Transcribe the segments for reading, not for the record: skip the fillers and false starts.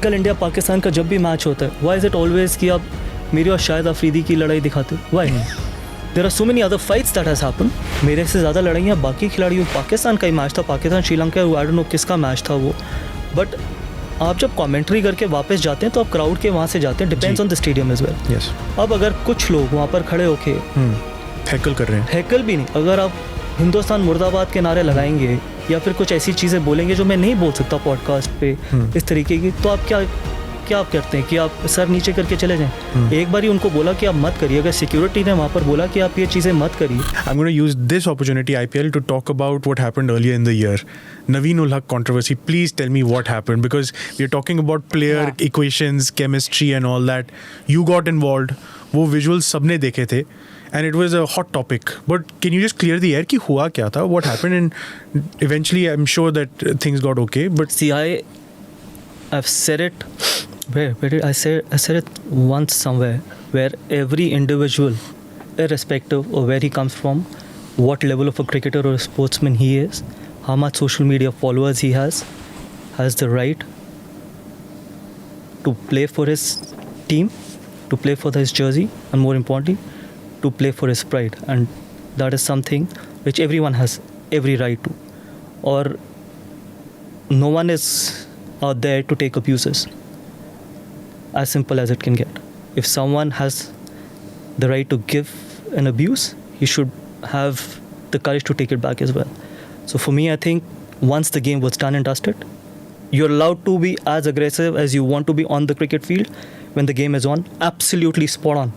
कल इंडिया पाकिस्तान का जब भी मैच होता है, वाई इज़ इट ऑलवेज कि आप मेरी और शाहिद अफरीदी की लड़ाई दिखाते हो? Why? There are so many other fights that has happen. मेरे से ज़्यादा लड़ाइयाँ बाकी खिलाड़ियों. पाकिस्तान का ही मैच था, Pakistan Sri Lanka, I don't know किसका मैच था वो. बट आप जब कमेंट्री करके वापस जाते हैं तो आप क्राउड के वहाँ से जाते हैं. Depends on the stadium as well. अब अगर कुछ लोग वहाँ पर खड़े होके हैकल कर रहे हैं, हैकल भी नहीं, अगर आप हिंदुस्तान मुर्दाबाद के नारे लगाएंगे या फिर कुछ ऐसी चीज़ें बोलेंगे जो मैं नहीं बोल सकता पॉडकास्ट पे इस तरीके की, तो आप क्या आप करते हैं कि आप सर नीचे करके चले जाएं? एक बार ही उनको बोला कि आप मत करिए. अगर सिक्योरिटी ने वहाँ पर बोला कि आप ये चीज़ें मत करिए. I'm going to use this opportunity, IPL, to talk about what happened earlier in the year. Naveen ul Haq controversy. Please tell me what happened, because we're talking about player equations, chemistry and all that. You got involved. वो visuals सबने देखे थे. And it was a hot topic. But can you just clear the air कि हुआ क्या था? What happened? And eventually I'm sure that things got okay. But see, I've said it. Where did I say it once somewhere, where every individual, irrespective of where he comes from, what level of a cricketer or a sportsman he is, how much social media followers he has the right to play for his team, to play for his jersey, and more importantly, to play for his pride. And that is something which everyone has every right to. Or no one is out there to take abuses. As simple as it can get. If someone has the right to give an abuse, he should have the courage to take it back as well. So for me, I think once the game was done and dusted, you're allowed to be as aggressive as you want to be on the cricket field when the game is on. Absolutely spot on.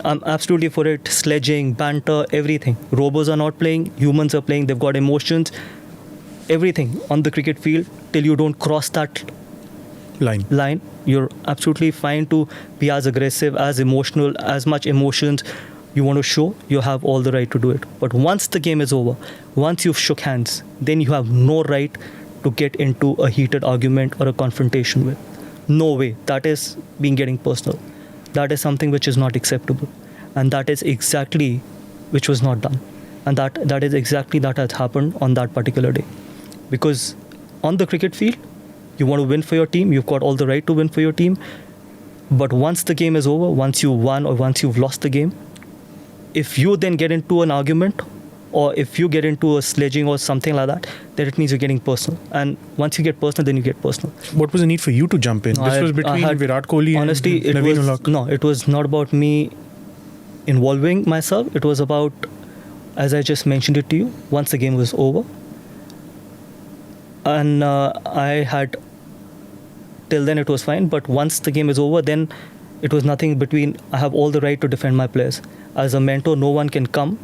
I'm absolutely for it. Sledging, banter, everything. Robots are not playing, humans are playing, they've got emotions. Everything on the cricket field till you don't cross that line, you're absolutely fine to be as aggressive, as emotional, as much emotions you want to show. You have all the right to do it. But once the game is over, once you've shook hands, then you have no right to get into a heated argument or a confrontation with. No way. That is getting personal. That is something which is not acceptable. And that is exactly which was not done. And that is exactly that has happened on that particular day. Because on the cricket field, you want to win for your team, you've got all the right to win for your team. But once the game is over, once you won or once you've lost the game, if you then get into an argument or if you get into a sledging or something like that, then it means you're getting personal. And once you get personal, then you get personal. What was the need for you to jump in? This was between Virat Kohli and Naveen ul Haq. No, it was not about me involving myself. It was about, as I just mentioned it to you, once the game was over, and I had, till then it was fine, but once the game is over, then it was nothing between. I have all the right to defend my players. As a mentor, no one can come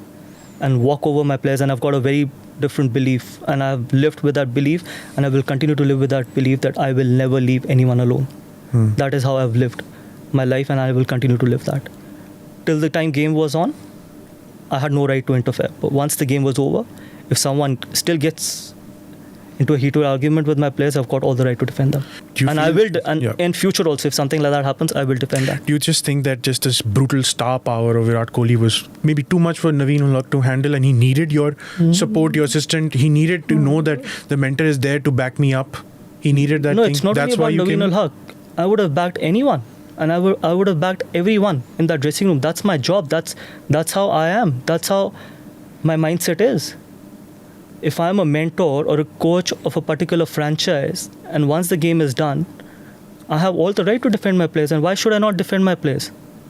and walk over my players, and I've got a very different belief, and I've lived with that belief, and I will continue to live with that belief that I will never leave anyone alone. That is how I've lived my life, and I will continue to live that. Till the time game was on, I had no right to interfere. But once the game was over, if someone still gets into a heated argument with my players, I've got all the right to defend them. And I will, in future also, if something like that happens, I will defend that. Do you just think that just this brutal star power of Virat Kohli was maybe too much for Naveen ul Haq to handle, and he needed your support, your assistant, he needed to know that the mentor is there to back me up? He needed that thing. No, it's not That's only about Naveen ul Haq. I would have backed anyone. And I would have backed everyone in that dressing room. That's my job. That's how I am. That's how my mindset is. If I'm a mentor or a coach of a particular franchise, and once the game is done, I have all the right to defend my players. And why should I not defend my players?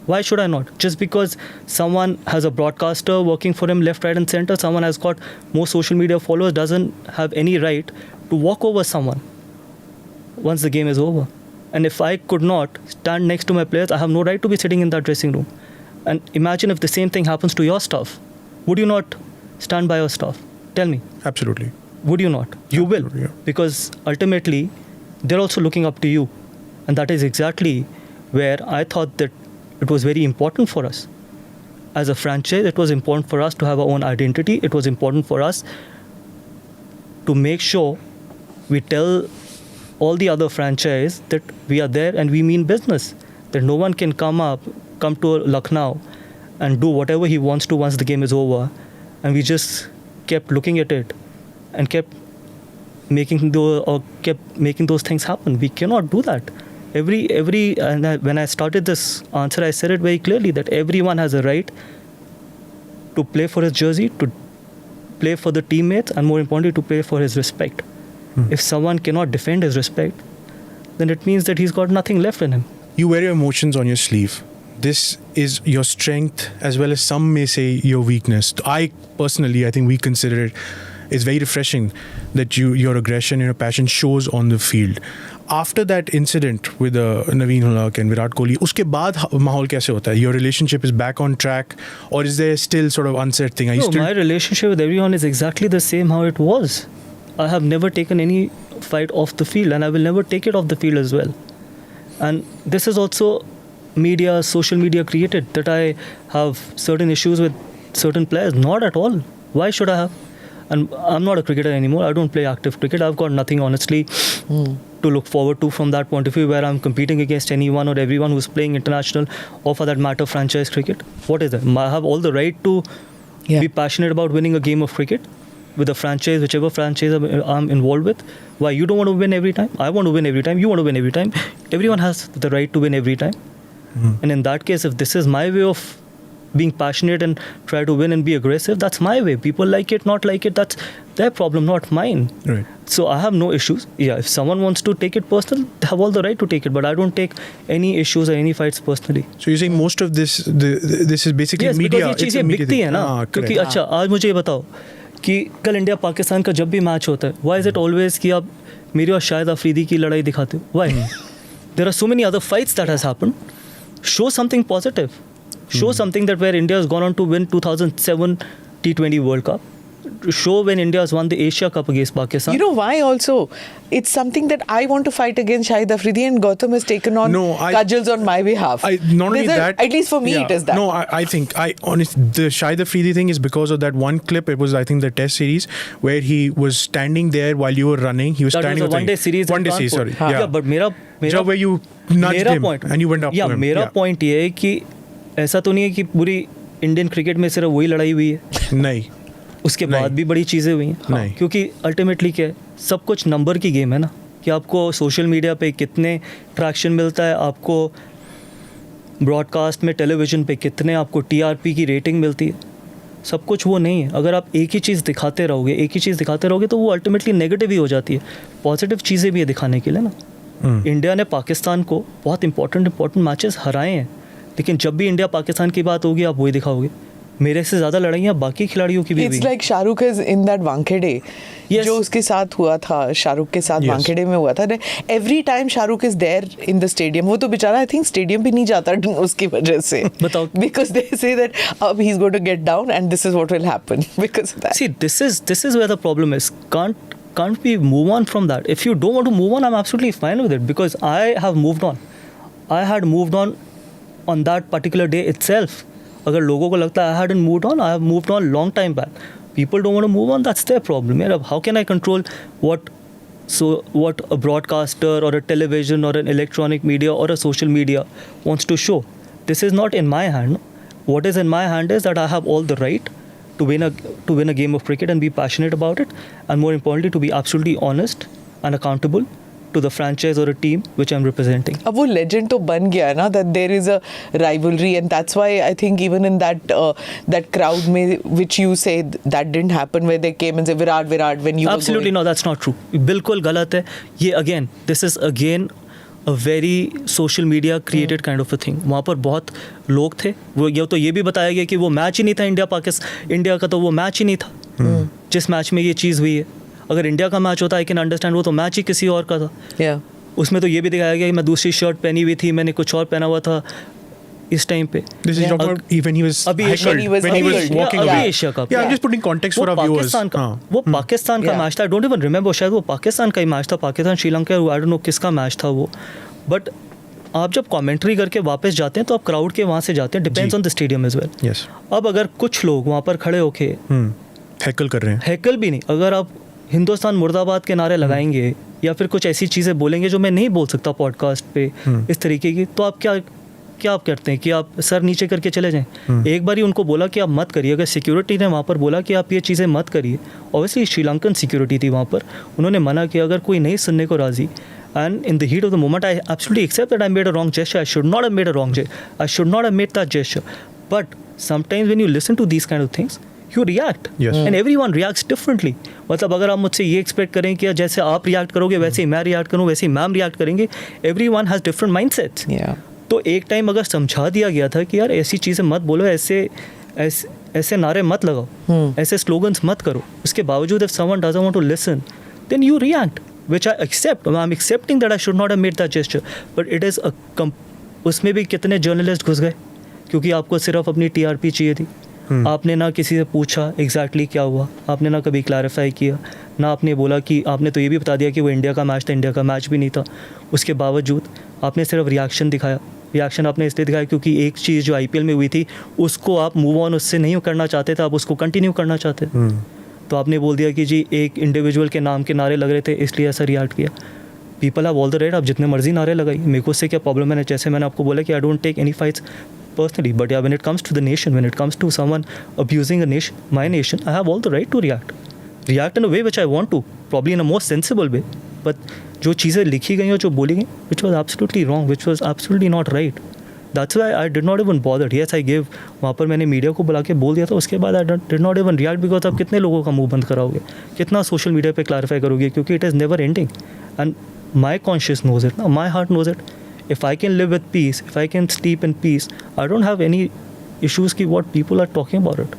Why should I not? Just because someone has a broadcaster working for him left, right and center, someone has got more social media followers, doesn't have any right to walk over someone once the game is over. And if I could not stand next to my players, I have no right to be sitting in that dressing room. And imagine if the same thing happens to your staff. Would you not stand by your staff? Tell me. Absolutely. Would you not? You will. Yeah. Because ultimately, they're also looking up to you. And that is exactly where I thought that it was very important for us. As a franchise, it was important for us to have our own identity. It was important for us to make sure we tell all the other franchise that we are there and we mean business. That no one can come to Lucknow and do whatever he wants to once the game is over. And we just kept looking at it and kept making those things happen. We cannot do that. When I started this answer, I said it very clearly that everyone has a right to play for his jersey, to play for the teammates, and more importantly, to play for his respect. If someone cannot defend his respect, then it means that he's got nothing left in him. You wear your emotions on your sleeve. This is your strength, as well as some may say your weakness. I think we consider it. It's very refreshing that your aggression and your passion shows on the field. After that incident with Naveen Hulak and Virat Kohli, uske baad mahol kaise hota hai? Your relationship is back on track, or is there still sort of unsaid thing? My relationship with everyone is exactly the same how it was. I have never taken any fight off the field, and I will never take it off the field as well. And this is also social media created, that I have certain issues with certain players. Not at all. Why should I have? And I'm not a cricketer anymore. I don't play active cricket. I've got nothing, honestly, to look forward to from that point of view, where I'm competing against anyone or everyone who's playing international or, for that matter, franchise cricket. What is it? I have all the right to be passionate about winning a game of cricket with a franchise, whichever franchise I'm involved with. Why? You don't want to win every time? I want to win every time. You want to win every time. Everyone has the right to win every time. And in that case, if this is my way of being passionate and try to win and be aggressive, that's my way. People like it, not like it, that's their problem, not mine. Right. So I have no issues. Yeah, if someone wants to take it personal, they have all the right to take it, but I don't take any issues or any fights personally. So you're saying most of this is basically yes, media? Yes, because ये चीज़ें बिकती है ना. क्योंकि अच्छा, आज मुझे ये बताओ कि कल इंडिया पाकिस्तान का जब भी मैच होता है, why is it always कि आप मेरी और शाहिद अफरीदी की लड़ाई दिखाते हो? Why? There are so many other fights that has happened. Show something positive. Show something that where India has gone on to win 2007 T20 World Cup. Show when India has won the Asia Cup against Pakistan. You know why also? It's something that I want to fight against Shahid Afridi, and Gautam has taken on cudgels on my behalf. Not only that. At least for me, it is that. No, I think honestly, the Shahid Afridi thing is because of that one clip. It was, I think, the test series where he was standing there while you were running. He was that standing. Was a one-day series. One-day series, sorry. Yeah, but मेरा where you nudged him and you went up to him. मेरा point ये है कि ऐसा तो नहीं है कि पूरी इंडियन क्रिकेट में सिर्फ वही लड़ाई हुई है. नहीं. उसके बाद भी बड़ी चीज़ें हुई हैं. क्योंकि अल्टीमेटली क्या है, सब कुछ नंबर की गेम है ना, कि आपको सोशल मीडिया पे कितने ट्रैक्शन मिलता है, आपको ब्रॉडकास्ट में टेलीविज़न पे कितने आपको टीआरपी की रेटिंग मिलती है. सब कुछ वो नहीं है. अगर आप एक ही चीज़ दिखाते रहोगे तो वो अल्टीमेटली नेगेटिव ही हो जाती है. पॉजिटिव चीज़ें भी है दिखाने के लिए ना. इंडिया ने पाकिस्तान को बहुत इंपॉर्टेंट मैचेस हराए हैं, लेकिन जब भी इंडिया पाकिस्तान की बात होगी आप वही दिखाओगे. मेरे से ज़्यादा लड़ाइयाँ बाकी खिलाड़ियों की भी हुई. It's like Shahrukh is in that Wankhede. Yes. जो उसके साथ हुआ था, शाहरुख के साथ वानखेड़े में हुआ था. Every time Shahrukh is there in the stadium, वो तो बेचारा I think stadium भी नहीं जाता उसकी वजह से. बताओ. Because they say that he's going to get down and this is what will happen because of that. See, this is where the problem is. Can't we move on from that? If you don't want to move on, I'm absolutely fine with it, because I have moved on. I had moved on that particular day itself. अगर लोगों को लगता है I hadn't moved on, I have moved on long time back. People don't want to move on, that's their problem. How can I control what a broadcaster or a television or an electronic media or a social media wants to show? This is not in my hand. What is in my hand is that I have all the right to win a game of cricket and be passionate about it, and more importantly to be absolutely honest and accountable to the franchise or a team which I'm representing. अब वो legend तो बन गया ना, that there is a rivalry, and that's why I think even in that crowd में, which you say that didn't happen, where they came and say Virat when you absolutely were going. No, that's not true. बिल्कुल गलत है ये. This is again a very social media created kind of a thing. वहाँ पर बहुत लोग थे. वो ये भी बताया गया कि वो मैच ही नहीं था इंडिया का, तो वो मैच ही नहीं था जिस मैच में ये चीज़ हुई है. अगर इंडिया का मैच होता है, आई कैन अंडरस्टैंड, वो तो मैच ही किसी और का था. उसमें तो ये भी दिखाया गया कि मैं दूसरी शर्ट पहनी हुई थी, मैंने कुछ और पहना हुआ था इस टाइम पे. Asia cup. I'm just putting context for our viewers. वो पाकिस्तान का मैच था. I don't even remember, शायद वो पाकिस्तान का ही मैच था, Pakistan Sri Lanka, I don't know किसका मैच था वो. बट आप जब कमेंट्री करके वापस जाते हैं तो आप क्राउड के वहाँ से जाते हैं. Depends on the stadium as well. अब अगर कुछ लोग वहाँ पर खड़े होके हैकल कर रहे हैं, हैकल भी नहीं, अगर आप हिंदुस्तान मुर्दाबाद के नारे लगाएंगे या फिर कुछ ऐसी चीज़ें बोलेंगे जो मैं नहीं बोल सकता पॉडकास्ट पे इस तरीके की, तो आप क्या आप करते हैं कि आप सर नीचे करके चले जाएं. एक बार ही उनको बोला कि आप मत करिए. अगर सिक्योरिटी ने वहाँ पर बोला कि आप ये चीज़ें मत करिए, ऑब्वियसली श्रीलंकन सिक्योरिटी थी वहाँ पर, उन्होंने मना किया. अगर कोई नहीं सुनने को राज़ी And in the heat of the moment, I absolutely accept that I made a wrong gesture. I should not have made a wrong gesture. I should not have made that gesture. But sometimes when you listen to these kind of things, you react. Yes. And everyone reacts differently. मतलब अगर आप मुझसे ये expect करें कि जैसे आप react करोगे वैसे ही मैं रिएक्ट करूँ, वैसे ही मैम रिएक्ट करेंगे, एवरीवन हैज़ डिफरेंट माइंडसेट्स. तो एक टाइम अगर समझा दिया गया था कि यार ऐसी चीज़ें मत बोलो, ऐसे नारे मत लगाओ, ऐसे स्लोगन्स मत करो, उसके बावजूद if someone doesn't want to listen, then you react, which I accept. I'm accepting that I should not have made that gesture, but it is उसमें भी कितने जर्नलिस्ट घुस गए क्योंकि आपको सिर्फ अपनी TRP चाहिए थी. आपने ना किसी से पूछा एग्जैक्टली क्या हुआ, आपने ना कभी क्लैरिफाई किया, ना आपने बोला कि आपने तो ये भी बता दिया कि वो इंडिया का मैच था, इंडिया का मैच भी नहीं था. उसके बावजूद आपने सिर्फ रिएक्शन दिखाया. रिएक्शन आपने इसलिए दिखाया क्योंकि एक चीज़ जो IPL में हुई थी उसको आप मूव ऑन उससे नहीं करना चाहते थे, आप उसको कंटिन्यू करना चाहते थे. तो आपने बोल दिया कि जी एक इंडिविजुअल के नाम के नारे लग रहे थे इसलिए ऐसा रिएक्ट किया. People have all the right, आप जितने मर्जी नारे लगाइए, मेरे को उससे क्या प्रॉब्लम है. जैसे मैंने आपको बोला कि I don't take any fights personally, but yeah, when it comes to the nation, when it comes to someone abusing my nation, I have all the right to react in a way which I want to, probably in a more sensible way. But जो चीज़ें लिखी गई और जो बोली गई, which was absolutely wrong, which was absolutely not right. That's why I did not even bother. Yes, I gave, वहाँ पर मैंने मीडिया को बुला के बोल दिया था, उसके बाद I did not even react because आप कितने लोगों का मुंह बंद कराओगे, कितना सोशल मीडिया पे क्लैरिफाई करोगे, क्योंकि it is never ending. And my conscience knows it, my heart knows it. If I can live with peace, if I can sleep in peace, I don't have any issues ki what people are talking about it.